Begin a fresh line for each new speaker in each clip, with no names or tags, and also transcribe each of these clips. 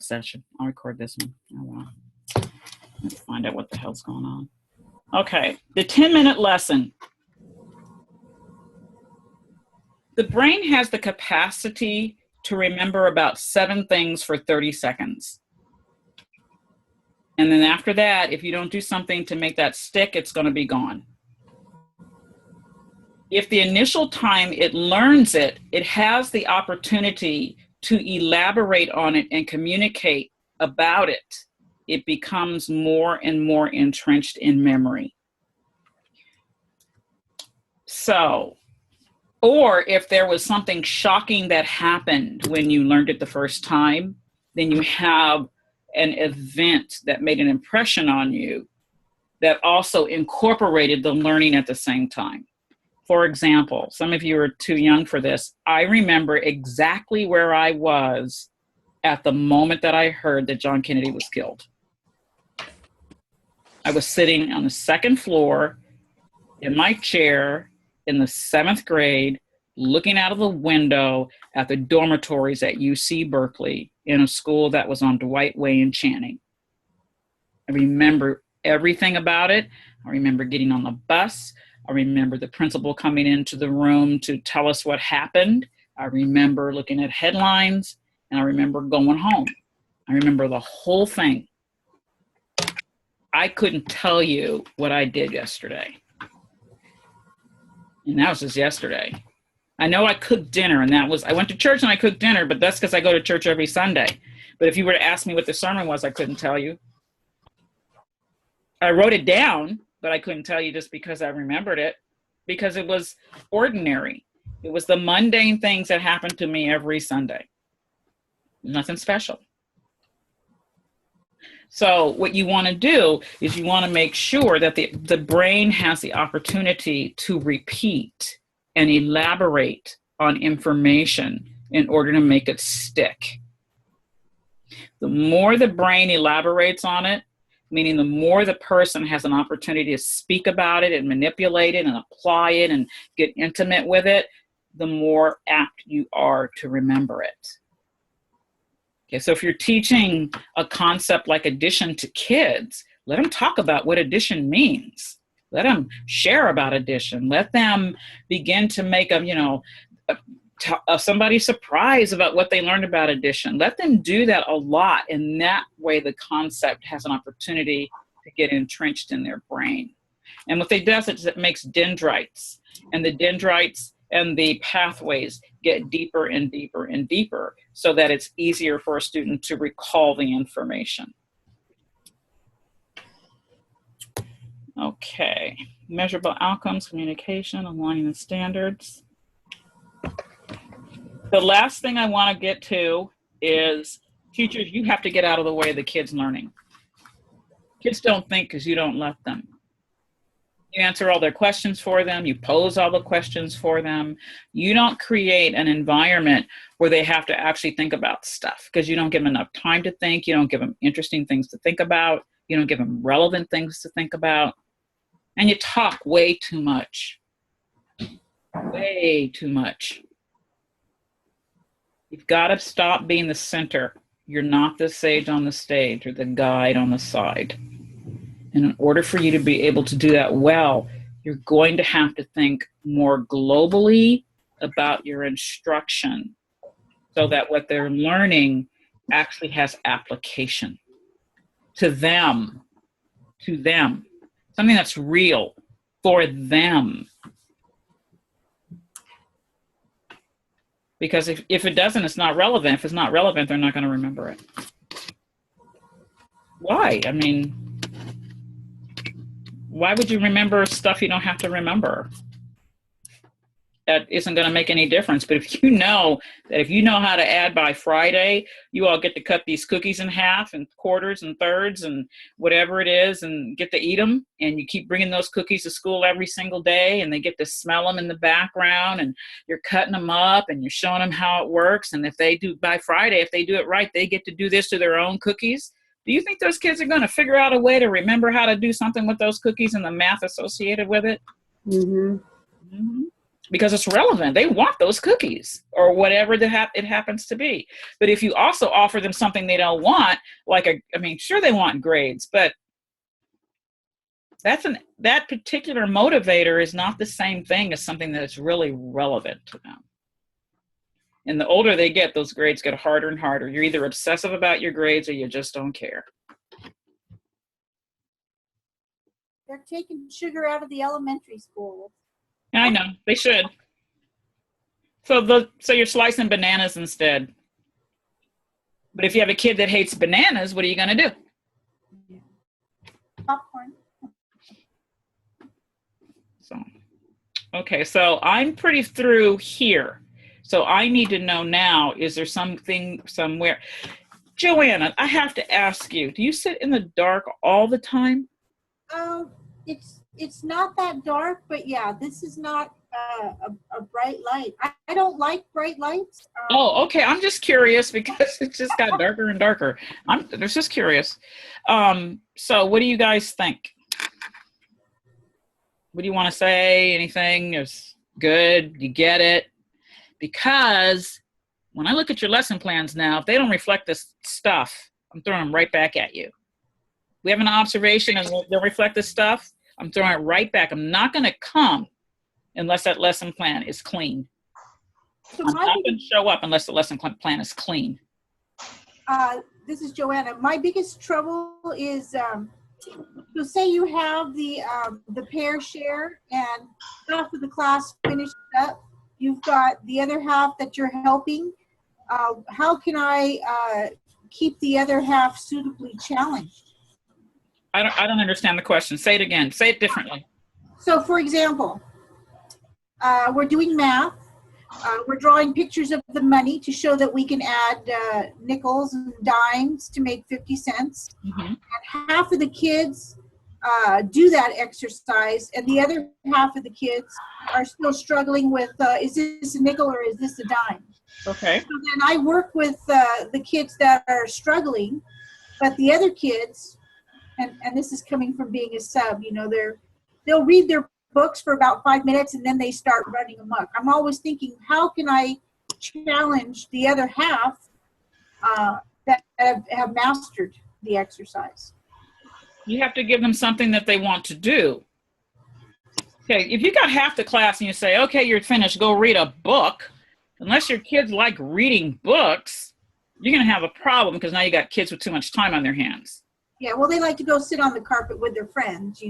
session. I'll record this one. Oh, wow. Let's find out what the hell's going on. Okay, the 10-minute lesson. The brain has the capacity to remember about 7 things for 30 seconds. And then after that, if you don't do something to make that stick, it's going to be gone. If the initial time it learns it, it has the opportunity to elaborate on it and communicate about it. It becomes more and more entrenched in memory. So, or if there was something shocking that happened when you learned it the first time, then you have an event that made an impression on you that also incorporated the learning at the same time. For example, some of you are too young for this. I remember exactly where I was at the moment that I heard that John Kennedy was killed. I was sitting on the 2nd floor in my chair in the 7th grade, looking out of the window at the dormitories at UC Berkeley in a school that was on Dwight Way in Channing. I remember everything about it. I remember getting on the bus. I remember the principal coming into the room to tell us what happened. I remember looking at headlines, and I remember going home. I remember the whole thing. I couldn't tell you what I did yesterday. And that was just yesterday. I know I cooked dinner, and I went to church and I cooked dinner, but that's because I go to church every Sunday. But if you were to ask me what the sermon was, I couldn't tell you. I wrote it down, but I couldn't tell you just because I remembered it, because it was ordinary. It was the mundane things that happened to me every Sunday. Nothing special. So what you want to do is you want to make sure that the brain has the opportunity to repeat and elaborate on information in order to make it stick. The more the brain elaborates on it, meaning the more the person has an opportunity to speak about it and manipulate it and apply it and get intimate with it, the more apt you are to remember it. Okay, so if you're teaching a concept like addition to kids, let them talk about what addition means. Let them share about addition. Let them begin to make somebody surprised about what they learned about addition. Let them do that a lot, and that way the concept has an opportunity to get entrenched in their brain. And what it does is it makes dendrites, and the dendrites and the pathways get deeper and deeper and deeper so that it's easier for a student to recall the information. Okay, measurable outcomes, communication, aligning the standards. The last thing I want to get to is teachers, you have to get out of the way of the kids learning. Kids don't think because you don't let them. You answer all their questions for them. You pose all the questions for them. You don't create an environment where they have to actually think about stuff because you don't give them enough time to think. You don't give them interesting things to think about. You don't give them relevant things to think about. And you talk way too much. Way too much. You've got to stop being the center. You're not the sage on the stage or the guide on the side. And in order for you to be able to do that well, you're going to have to think more globally about your instruction so that what they're learning actually has application to them, something that's real for them. Because if it doesn't, it's not relevant. If it's not relevant, they're not going to remember it. Why? I mean, why would you remember stuff you don't have to remember? That isn't going to make any difference. But if you know how to add by Friday, you all get to cut these cookies in half and quarters and thirds and whatever it is and get to eat them. And you keep bringing those cookies to school every single day and they get to smell them in the background and you're cutting them up and you're showing them how it works. And if they do by Friday, if they do it right, they get to do this to their own cookies. Do you think those kids are going to figure out a way to remember how to do something with those cookies and the math associated with it? Mm-hmm. Mm-hmm. because it's relevant. They want those cookies or whatever it happens to be. But if you also offer them something they don't want, like sure they want grades, but that particular motivator is not the same thing as something that is really relevant to them. And the older they get, those grades get harder and harder. You're either obsessive about your grades or you just don't care.
They're taking sugar out of the elementary school.
I know, they should. So you're slicing bananas instead. But if you have a kid that hates bananas, what are you going to do?
Yeah. Popcorn.
So I'm pretty through here. So I need to know now, is there something somewhere? Joanna, I have to ask you, do you sit in the dark all the time?
It's not that dark, but yeah, this is not a bright light. I don't like bright lights.
Okay. I'm just curious because it just got darker and darker. I'm just curious. So what do you guys think? What do you want to say? Anything is good? You get it? Because when I look at your lesson plans now, if they don't reflect this stuff, I'm throwing them right back at you. We have an observation and they'll reflect this stuff. I'm throwing it right back. I'm not going to come unless that lesson plan is clean. I'm not going to show up unless the lesson plan is clean.
This is Joanna. My biggest trouble is, so say you have the pair share and half of the class finished up. You've got the other half that you're helping. How can I keep the other half suitably challenged?
I don't understand the question. Say it again. Say it differently.
So, for example, we're doing math. We're drawing pictures of the money to show that we can add nickels and dimes to make 50 cents. Mm-hmm. And half of the kids do that exercise, and the other half of the kids are still struggling with, is this a nickel or is this a dime?
Okay.
So then I work with the kids that are struggling, but the other kids, and this is coming from being a sub, they'll read their books for about 5 minutes and then they start running amok. I'm always thinking, how can I challenge the other half that have mastered the exercise?
You have to give them something that they want to do. Okay, if you got half the class and you say, okay, you're finished, go read a book, unless your kids like reading books, you're going to have a problem because now you got kids with too much time on their hands.
Yeah, well, they like to go sit on the carpet with their friends,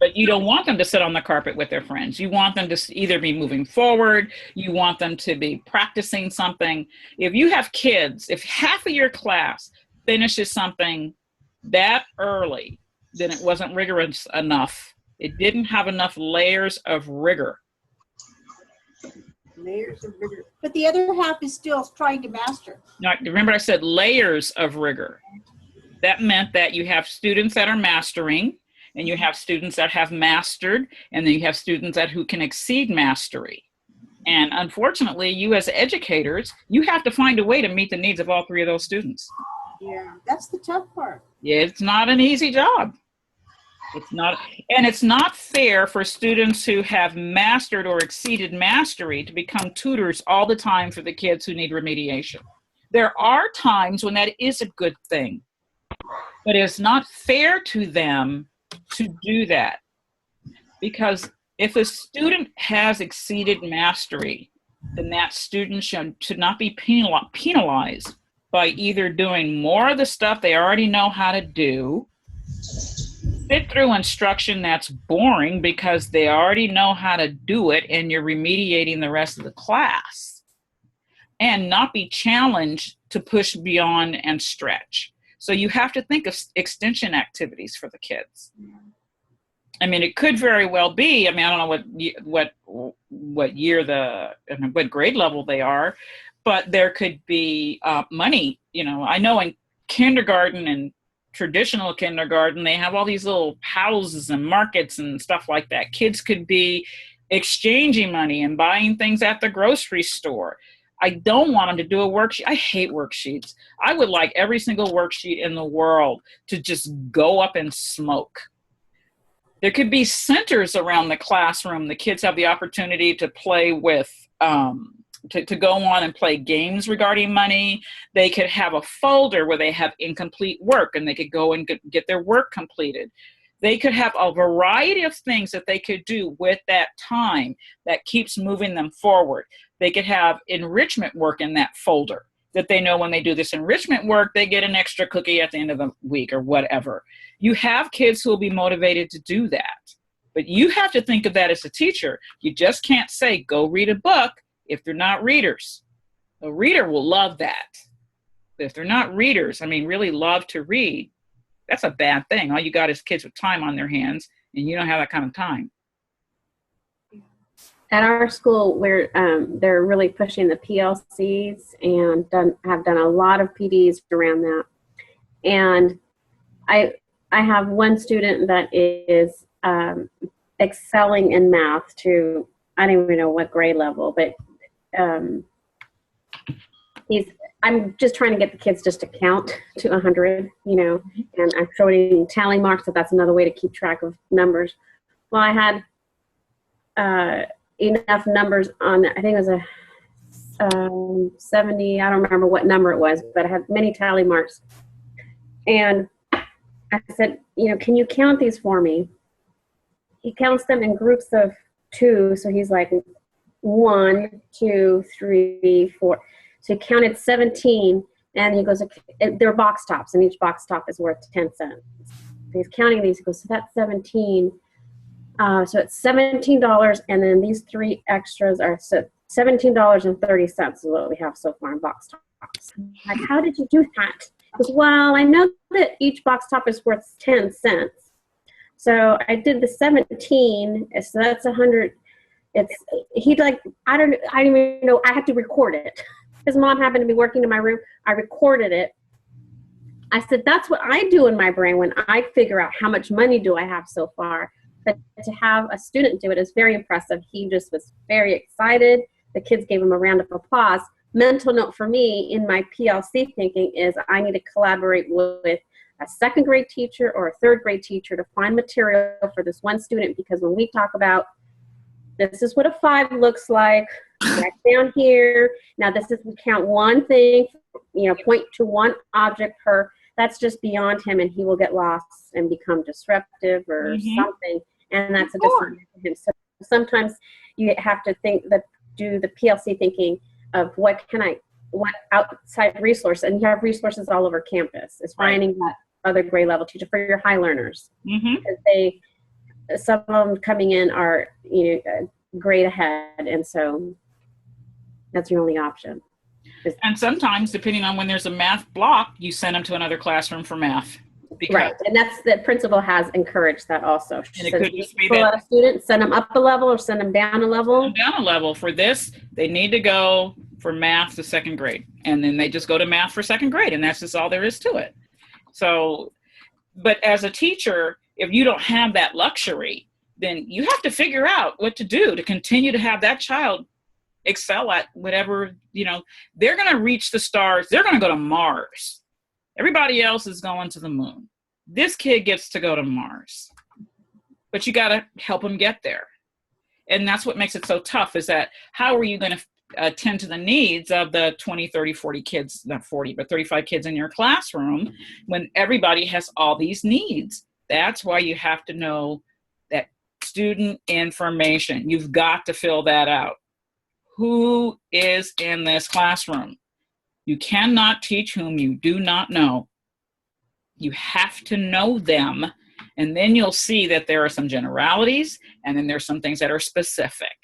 But you don't want them to sit on the carpet with their friends. You want them to either be moving forward. You want them to be practicing something. If you have kids, if half of your class finishes something that early, then it wasn't rigorous enough. It didn't have enough layers of rigor.
Layers of rigor. But the other half is still trying to master.
Now, remember I said layers of rigor. That meant that you have students that are mastering, and you have students that have mastered, and then you have students who can exceed mastery. And unfortunately, you as educators, you have to find a way to meet the needs of all three of those students.
Yeah, that's the tough part.
Yeah, it's not an easy job. It's not, and it's not fair for students who have mastered or exceeded mastery to become tutors all the time for the kids who need remediation. There are times when that is a good thing. But it's not fair to them to do that, because if a student has exceeded mastery, then that student should not be penalized by either doing more of the stuff they already know how to do, sit through instruction that's boring because they already know how to do it and you're remediating the rest of the class, and not be challenged to push beyond and stretch. So you have to think of extension activities for the kids. I mean, it could very well be, I don't know what year what grade level they are, but there could be money. I know in kindergarten and traditional kindergarten, they have all these little houses and markets and stuff like that. Kids could be exchanging money and buying things at the grocery store. I don't want them to do a worksheet. I hate worksheets. I would like every single worksheet in the world to just go up in smoke. There could be centers around the classroom. The kids have the opportunity to play with, to go on and play games regarding money. They could have a folder where they have incomplete work and they could go and get their work completed. They could have a variety of things that they could do with that time that keeps moving them forward. They could have enrichment work in that folder that they know when they do this enrichment work, they get an extra cookie at the end of the week or whatever. You have kids who will be motivated to do that. But you have to think of that as a teacher. You just can't say, go read a book if they're not readers. A reader will love that. But if they're not readers, I mean, really love to read, that's a bad thing. All you got is kids with time on their hands, and you don't have that kind of time.
At our school, where they're really pushing the PLCs and have done a lot of PDs around that. And I have one student that is excelling in math to, I don't even know what grade level, but I'm just trying to get the kids just to count to 100, and I'm showing tally marks, so that's another way to keep track of numbers. Well, I had enough numbers on there. I think it was a 70, I don't remember what number it was, but I had many tally marks. And I said, can you count these for me? He counts them in groups of 2, so he's like 1, 2, 3, 4. So he counted 17, and he goes, they're box tops, and each box top is worth 10 cents. So he's counting these. He goes, so that's 17. So it's $17, and then these 3 extras are $17.30 is what we have so far in box tops. Like, how did you do that? He goes, well, I know that each box top is worth 10 cents. So I did the 17, so that's 100. I don't even know, I had to record it. His mom happened to be working in my room. I recorded it. I said, that's what I do in my brain when I figure out how much money do I have so far. But to have a student do it is very impressive. He just was very excited. The kids gave him a round of applause. Mental note for me in my PLC thinking is I need to collaborate with a 2nd grade teacher or a 3rd grade teacher to find material for this one student, because when we talk about this is what a 5 looks like, right down here. Now this is, we count one thing, point to one object per, that's just beyond him, and he will get lost and become disruptive or something. And that's a discipline for him. So sometimes you have to do the PLC thinking of what outside resource, and you have resources all over campus. Is finding that other grade level teacher for your high learners. Because some of them coming in are, grade ahead, and so that's your only option.
And sometimes, depending on when there's a math block, you send them to another classroom for math.
Right, and that's the principal has encouraged that also.
And it could just be
that a lot of students, send them up a level or send them down a level.
Down a level. For this, they need to go for math to 2nd grade, and then they just go to math for 2nd grade, and that's just all there is to it. So, but as a teacher, if you don't have that luxury, then you have to figure out what to do to continue to have that child excel at whatever, they're going to reach the stars. They're going to go to Mars. Everybody else is going to the moon. This kid gets to go to Mars, but you got to help him get there. And that's what makes it so tough, is that how are you going to attend to the needs of the 20, 30, 40 kids, not 40, but 35 kids in your classroom when everybody has all these needs? That's why you have to know that student information. You've got to fill that out. Who is in this classroom? You cannot teach whom you do not know. You have to know them, and then you'll see that there are some generalities, and then there's some things that are specific.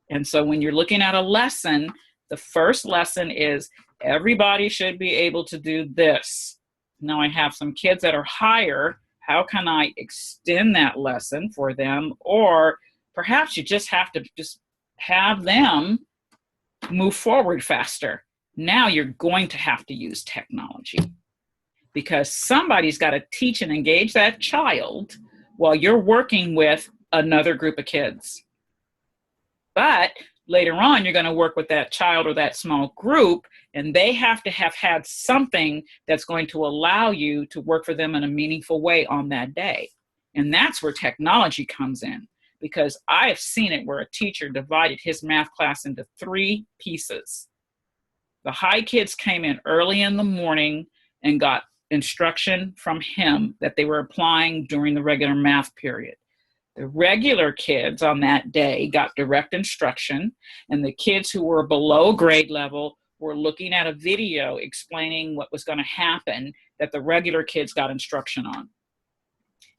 And so when you're looking at a lesson, the first lesson is everybody should be able to do this. Now I have some kids that are higher. How can I extend that lesson for them? Or perhaps you just have to just have them move forward faster. Now you're going to have to use technology, because somebody's got to teach and engage that child while you're working with another group of kids. But later on, you're going to work with that child or that small group, and they have to have had something that's going to allow you to work for them in a meaningful way on that day. And that's where technology comes in, because I have seen it where a teacher divided his math class into 3 pieces. The high kids came in early in the morning and got instruction from him that they were applying during the regular math period. The regular kids on that day got direct instruction, and the kids who were below grade level were looking at a video explaining what was going to happen that the regular kids got instruction on.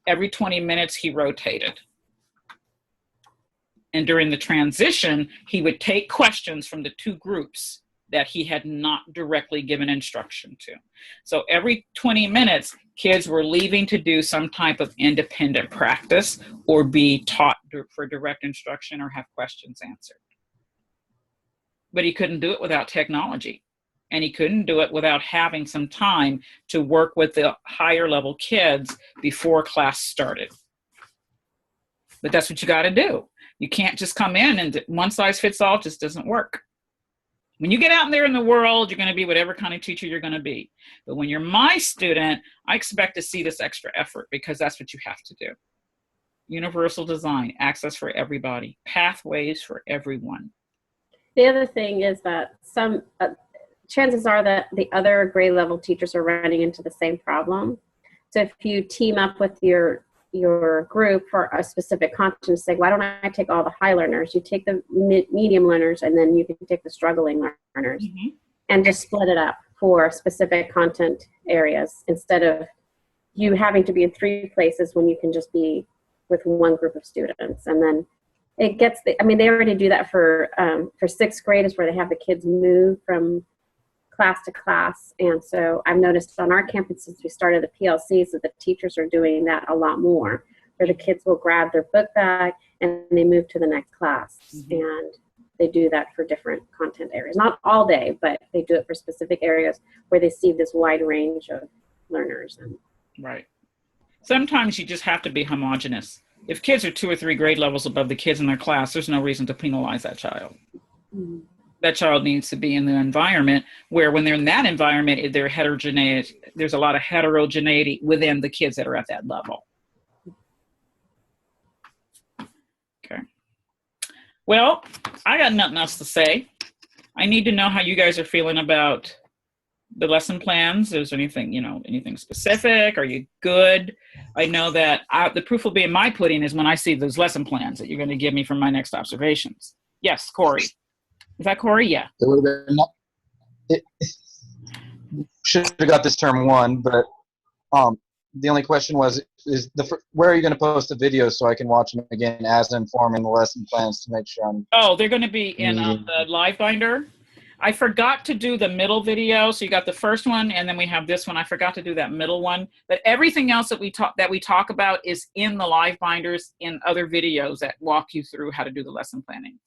Every 20 minutes, he rotated. And during the transition, he would take questions from the 2 groups that he had not directly given instruction to. So every 20 minutes, kids were leaving to do some type of independent practice or be taught for direct instruction or have questions answered. But he couldn't do it without technology. And he couldn't do it without having some time to work with the higher level kids before class started. But that's what you got to do. You can't just come in and one size fits all. Just doesn't work. When you get out there in the world, you're going to be whatever kind of teacher you're going to be. But when you're my student, I expect to see this extra effort, because that's what you have to do. Universal design, access for everybody, pathways for everyone.
The other thing is that some chances are that the other grade level teachers are running into the same problem. So if you team up with your group for a specific content, say, why don't I take all the high learners? You take the medium learners, and then you can take the struggling learners, and just split it up for specific content areas, instead of you having to be in 3 places when you can just be with one group of students. And then it gets, they already do that for 6th grade, is where they have the kids move from class to class. And so I've noticed on our campus, since we started the PLCs, that the teachers are doing that a lot more, where the kids will grab their book bag and they move to the next class. And they do that for different content areas. Not all day, but they do it for specific areas where they see this wide range of learners.
Right. Sometimes you just have to be homogenous. If kids are 2 or 3 grade levels above the kids in their class, there's no reason to penalize that child. That child needs to be in the environment where, when they're in that environment, they're heterogeneous. There's a lot of heterogeneity within the kids that are at that level. Okay. Well, I got nothing else to say. I need to know how you guys are feeling about the lesson plans. Is there anything, anything specific? Are you good? I know that the proof will be in my pudding is when I see those lesson plans that you're going to give me from my next observations. Yes, Corey. Is that Corey? Yeah.
It would have been should have got this term 1, but the only question was, where are you going to post the videos so I can watch them again as I'm forming the lesson plans to make sure I'm...
Oh, they're going to be in the LiveBinder. I forgot to do the middle video. So you got the first one, and then we have this one. I forgot to do that middle one. But everything else that we talk about is in the LiveBinders, in other videos that walk you through how to do the lesson planning.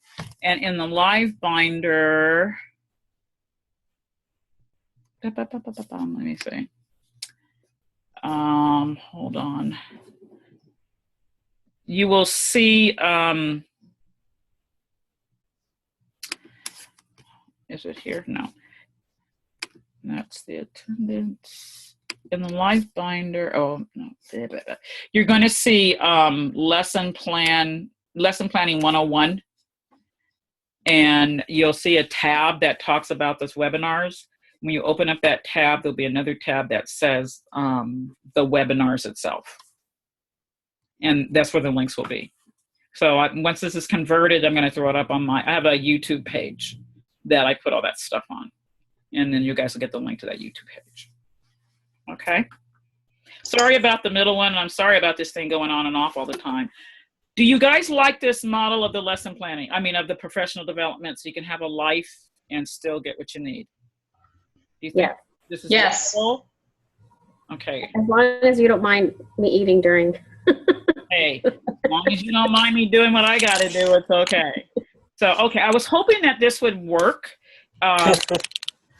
And in the LiveBinder, let me see. Hold on. You will see, is it here? No. That's the attendance. In the LiveBinder, oh, no. You're going to see lesson planning 101. And you'll see a tab that talks about those webinars. When you open up that tab, there'll be another tab that says the webinars itself. And that's where the links will be. So once this is converted, I'm going to throw it up on I have a YouTube page that I put all that stuff on. And then you guys will get the link to that YouTube page. Okay? Sorry about the middle one. I'm sorry about this thing going on and off all the time. Do you guys like this model of the lesson planning? Of the professional development, so you can have a life and still get what you need? Do you think this is helpful? Okay.
As long as you don't mind me eating during.
Hey, as long as you don't mind me doing what I got to do, it's okay. So, okay, I was hoping that this would work.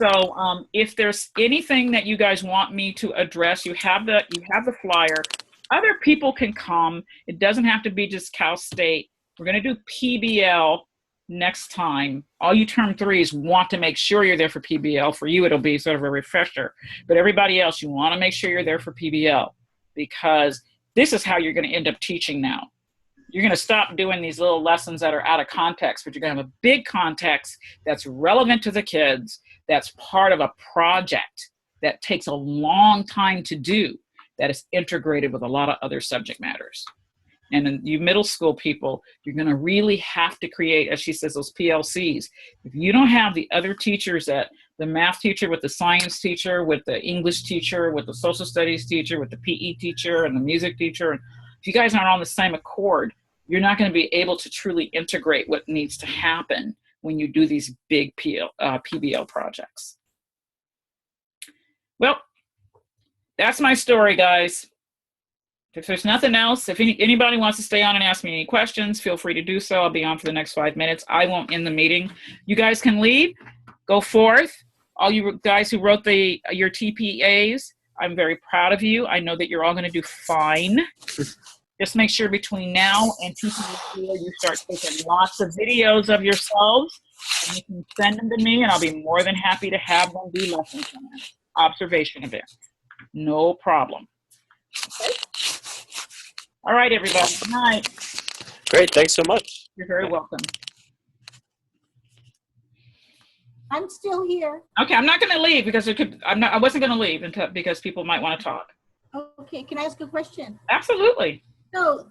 So if there's anything that you guys want me to address, you have the flyer. Other people can come. It doesn't have to be just Cal State. We're going to do PBL next time. All you term 3s want to make sure you're there for PBL. For you, it'll be sort of a refresher. But everybody else, you want to make sure you're there for PBL, because this is how you're going to end up teaching now. You're going to stop doing these little lessons that are out of context, but you're going to have a big context that's relevant to the kids, that's part of a project that takes a long time to do, that is integrated with a lot of other subject matters. And then you middle school people, you're going to really have to create, as she says, those PLCs. If you don't have the other teachers, that the math teacher with the science teacher, with the English teacher, with the social studies teacher, with the PE teacher and the music teacher, and if you guys aren't on the same accord, you're not going to be able to truly integrate what needs to happen when you do these big PBL projects. Well, that's my story, guys. If there's nothing else, if anybody wants to stay on and ask me any questions, feel free to do so. I'll be on for the next 5 minutes. I won't end the meeting. You guys can leave, go forth. All you guys who wrote your TPAs, I'm very proud of you. I know that you're all going to do fine. Just make sure between now and TPA you start taking lots of videos of yourselves, and you can send them to me, and I'll be more than happy to have them be lesson plans, observation events. No problem. Okay? All right, everybody. Good night.
Great. Thanks so much.
You're very welcome.
I'm still here.
Okay, I'm not going to leave because I wasn't going to leave because people might want to talk.
Okay, can I ask a question?
Absolutely.
So,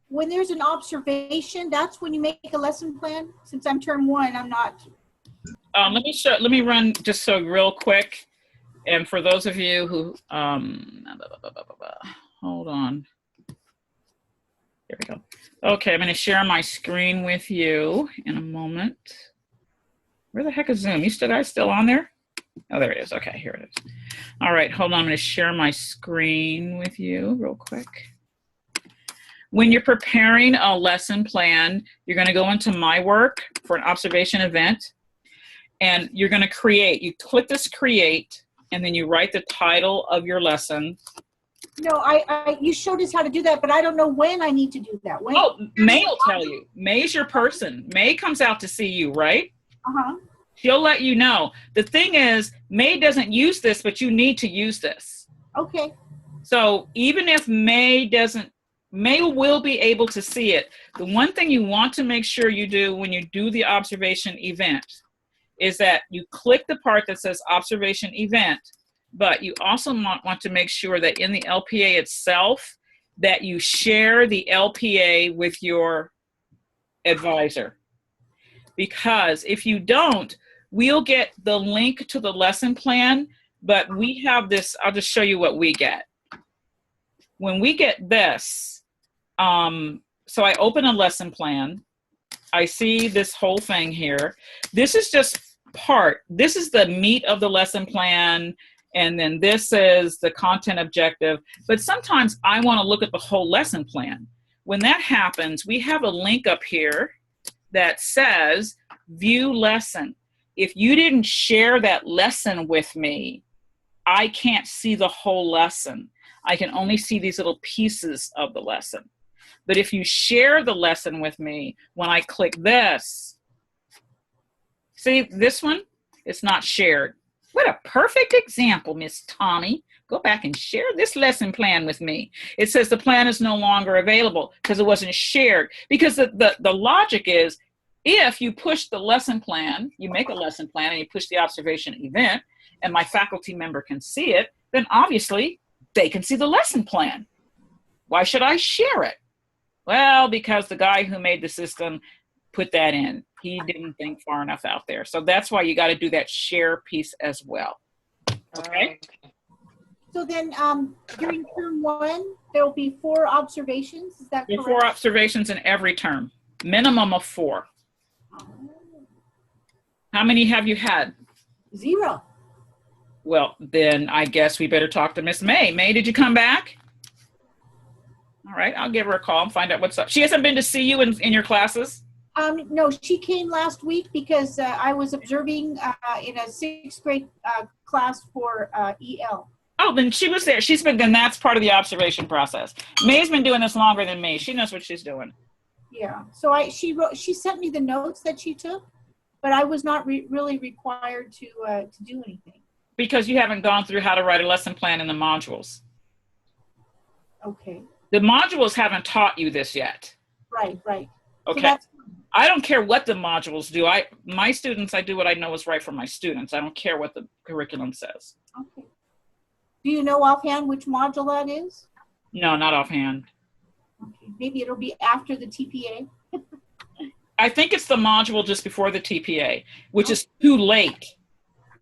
when there's an observation, that's when you make a lesson plan? Since I'm term 1, I'm not.
Let me run just so real quick. And for those of you who, hold on. There we go. Okay, I'm going to share my screen with you in a moment. Where the heck is Zoom? You guys still on there? Oh, there it is. Okay, here it is. All right, hold on. I'm going to share my screen with you real quick. When you're preparing a lesson plan, you're going to go into My Work for an observation event, and you're going to create. You click this Create, and then you write the title of your lesson.
No, you showed us how to do that, but I don't know when I need to do that. When?
Oh, May will tell you. May's your person. May comes out to see you, right?
Uh-huh.
She'll let you know. The thing is, May doesn't use this, but you need to use this.
Okay.
So even if May doesn't, May will be able to see it. The one thing you want to make sure you do when you do the observation event is that you click the part that says observation event, but you also want to make sure that in the LPA itself, that you share the LPA with your advisor. Because if you don't, we'll get the link to the lesson plan, but we have this, I'll just show you what we get. When we get this, so I open a lesson plan, I see this whole thing here. This is just this is the meat of the lesson plan, and then this is the content objective, but sometimes I want to look at the whole lesson plan. When that happens, we have a link up here that says view lesson. If you didn't share that lesson with me, I can't see the whole lesson. I can only see these little pieces of the lesson. But if you share the lesson with me, when I click this, see this one? It's not shared. What a perfect example, Miss Tommy. Go back and share this lesson plan with me. It says the plan is no longer available because it wasn't shared. Because the logic is, if you push the lesson plan, you make a lesson plan and you push the observation event, and my faculty member can see it, then obviously they can see the lesson plan. Why should I share it? Well, because the guy who made the system put that in. He didn't think far enough out there. So that's why you got to do that share piece as well. Okay?
So then during term 1, there will be 4 observations. Is that correct?
4 observations in every term. Minimum of 4. How many have you had?
0.
Well, then I guess we better talk to Miss May. May, did you come back? All right, I'll give her a call and find out what's up. She hasn't been to see you in your classes?
No, she came last week because I was observing in a 6th grade class for EL.
Oh, then she was there. Then that's part of the observation process. May's been doing this longer than me. She knows what she's doing.
Yeah. So she sent me the notes that she took, but I was not really required to do anything.
Because you haven't gone through how to write a lesson plan in the modules.
Okay,
The modules haven't taught you this yet.
right. So
Okay.
that's,
I don't care what the modules do. My students, I do what I know is right for my students. I don't care what the curriculum says.
okay. Do you know offhand which module that is?
No, not offhand.
Okay, maybe it'll be after the TPA.
I think it's the module just before the TPA, which is too late.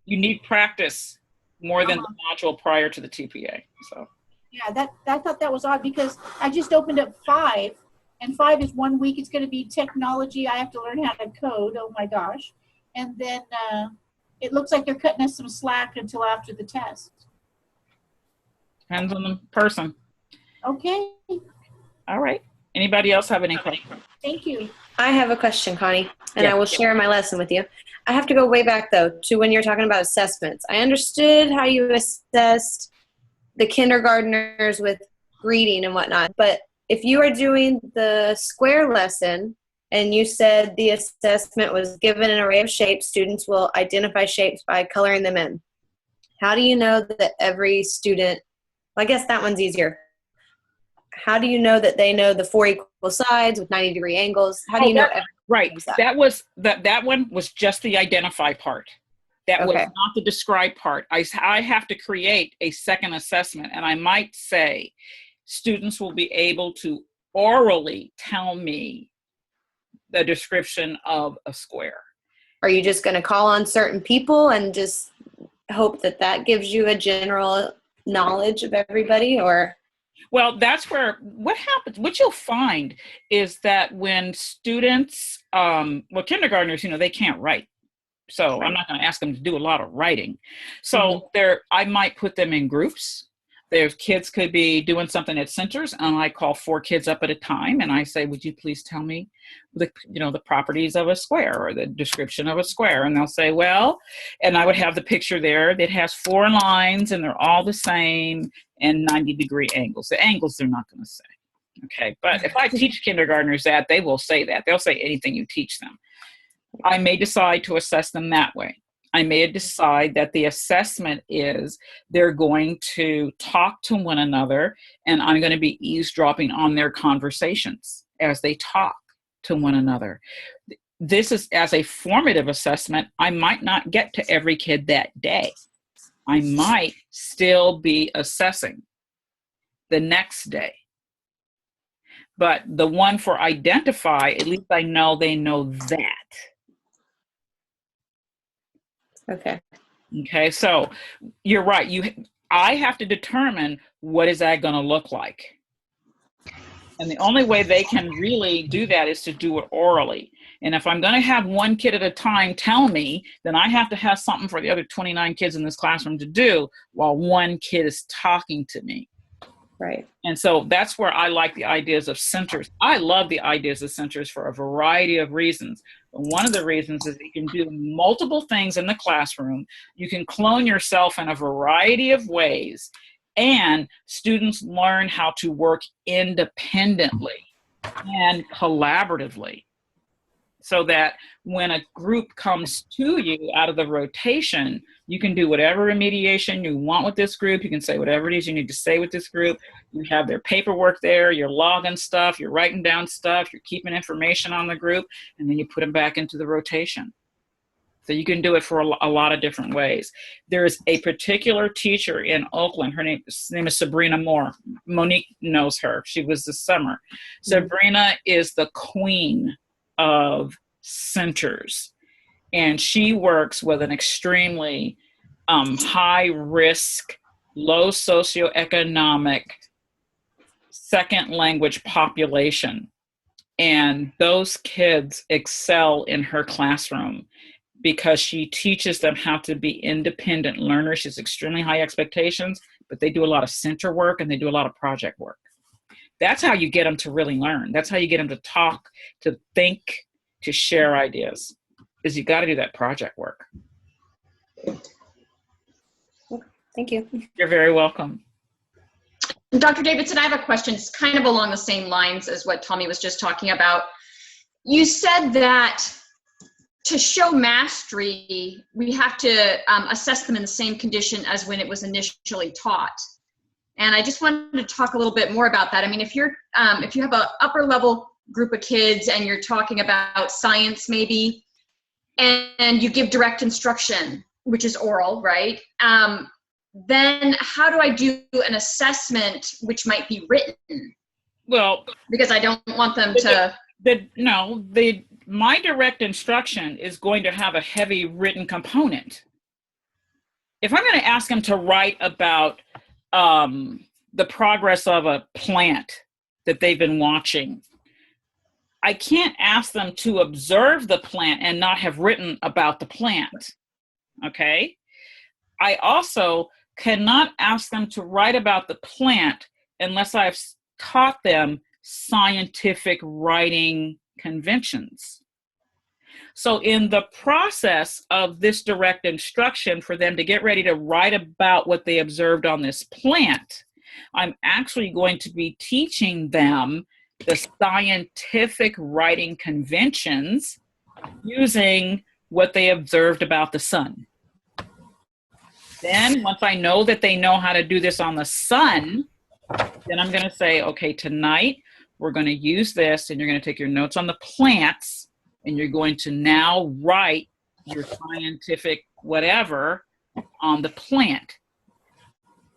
You need practice more than the module prior to the TPA. So
Yeah, that I thought that was odd because I just opened up 5, and 5 is 1 week. It's going to be technology. I have to learn how to code. Oh my gosh! And then it looks like they're cutting us some slack until after the test.
depends on the person.
Okay,
All right. Anybody else have any questions?
thank you.
I have a question, Connie, and
Yeah.
I will share my lesson with you. I have to go way back, though, to when you were talking about assessments. I understood how you assessed the kindergartners with greeting and whatnot, but if you are doing the square lesson and you said the assessment was given an array of shapes, students will identify shapes by coloring them in. How do you know that every student, well, I guess that one's easier. How do you know that they know the 4 equal sides with 90-degree angles? How do you know?
Right. That one was just the identify part. That was
Okay.
not the describe part. I have to create a second assessment, and I might say students will be able to orally tell me the description of a square.
Are you just going to call on certain people and just hope that that gives you a general knowledge of everybody, or?
Well, that's where what happens. What you'll find is that when students, kindergartners, they can't write. So I'm not going to ask them to do a lot of writing. So I might put them in groups. There's kids could be doing something at centers, and I call 4 kids up at a time, and I say, "Would you please tell me the properties of a square or the description of a square?" And they'll say, "Well," and I would have the picture there that has 4 lines, and they're all the same and 90-degree angles. The angles they're not going to say. Okay, but if I teach kindergartners that, they will say that. They'll say anything you teach them. I may decide to assess them that way. I may decide that the assessment is they're going to talk to one another, and I'm going to be eavesdropping on their conversations as they talk to one another. This is as a formative assessment. I might not get to every kid that day. I might still be assessing the next day. But the one for identify, at least I know they know that.
Okay.
Okay, so you're right. I have to determine what is that going to look like. And the only way they can really do that is to do it orally. And if I'm going to have 1 kid at a time tell me, then I have to have something for the other 29 kids in this classroom to do while 1 kid is talking to me.
Right.
And so that's where I like the ideas of centers. I love the ideas of centers for a variety of reasons. One of the reasons is you can do multiple things in the classroom. You can clone yourself in a variety of ways, and students learn how to work independently and collaboratively, so that when a group comes to you out of the rotation, you can do whatever remediation you want with this group. You can say whatever it is you need to say with this group. You have their paperwork there, you're logging stuff, you're writing down stuff, you're keeping information on the group, and then you put them back into the rotation. So you can do it for a lot of different ways. There is a particular teacher in Oakland. Her name is Sabrina Moore. Monique knows her. She was this summer. Sabrina is the queen of centers, and she works with an extremely high risk, low socioeconomic second language population, and those kids excel in her classroom because she teaches them how to be independent learners. She has extremely high expectations, but they do a lot of center work and they do a lot of project work. That's how you get them to really learn. That's how you get them to talk, to think, to share ideas, is you got to do that project work.
Thank you.
You're very welcome.
Dr. Davidson, I have a question. It's kind of along the same lines as what Tommy was just talking about. You said that to show mastery, we have to assess them in the same condition as when it was initially taught. And I just wanted to talk a little bit more about that. I mean, if you have an upper level group of kids and you're talking about science maybe, and you give direct instruction, which is oral, right? Then how do I do an assessment which might be written?
Well,
Because I don't want them to.
My direct instruction is going to have a heavy written component. If I'm going to ask them to write about the progress of a plant that they've been watching, I can't ask them to observe the plant and not have written about the plant. Okay? I also cannot ask them to write about the plant unless I've taught them scientific writing conventions. So in the process of this direct instruction for them to get ready to write about what they observed on this plant, I'm actually going to be teaching them the scientific writing conventions using what they observed about the sun. Then once I know that they know how to do this on the sun, then I'm going to say, okay, tonight we're going to use this, and you're going to take your notes on the plants, and you're going to now write your scientific whatever on the plant.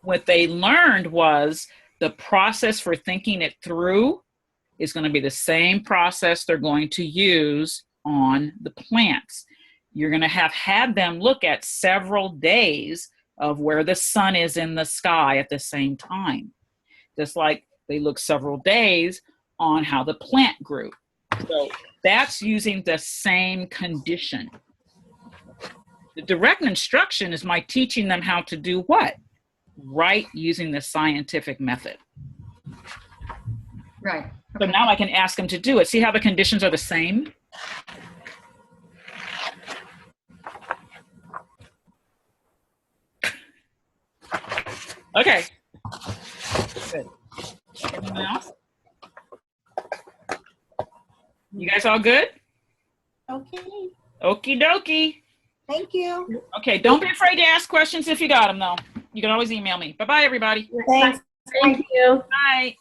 What they learned was the process for thinking it through is going to be the same process they're going to use on the plants. You're going to have had them look at several days of where the sun is in the sky at the same time. Just like they look several days on how the plant grew. So that's using the same condition. The direct instruction is my teaching them how to do what? Write using the scientific method.
Right.
So now I can ask them to do it. See how the conditions are the same? Okay. Good. Anyone else? You guys all good?
Okay,
Okie dokie.
thank you.
Okay, don't be afraid to ask questions if you got them, though. You can always email me. Bye-bye, everybody.
Thanks.
Thank you.
Bye.